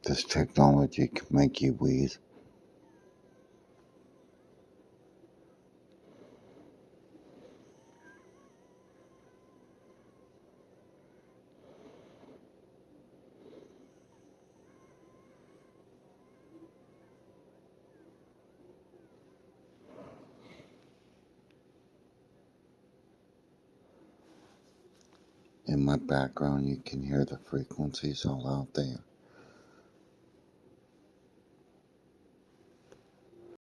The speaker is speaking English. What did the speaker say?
This technology can make you wheeze. In my background, you can hear the frequencies all out there.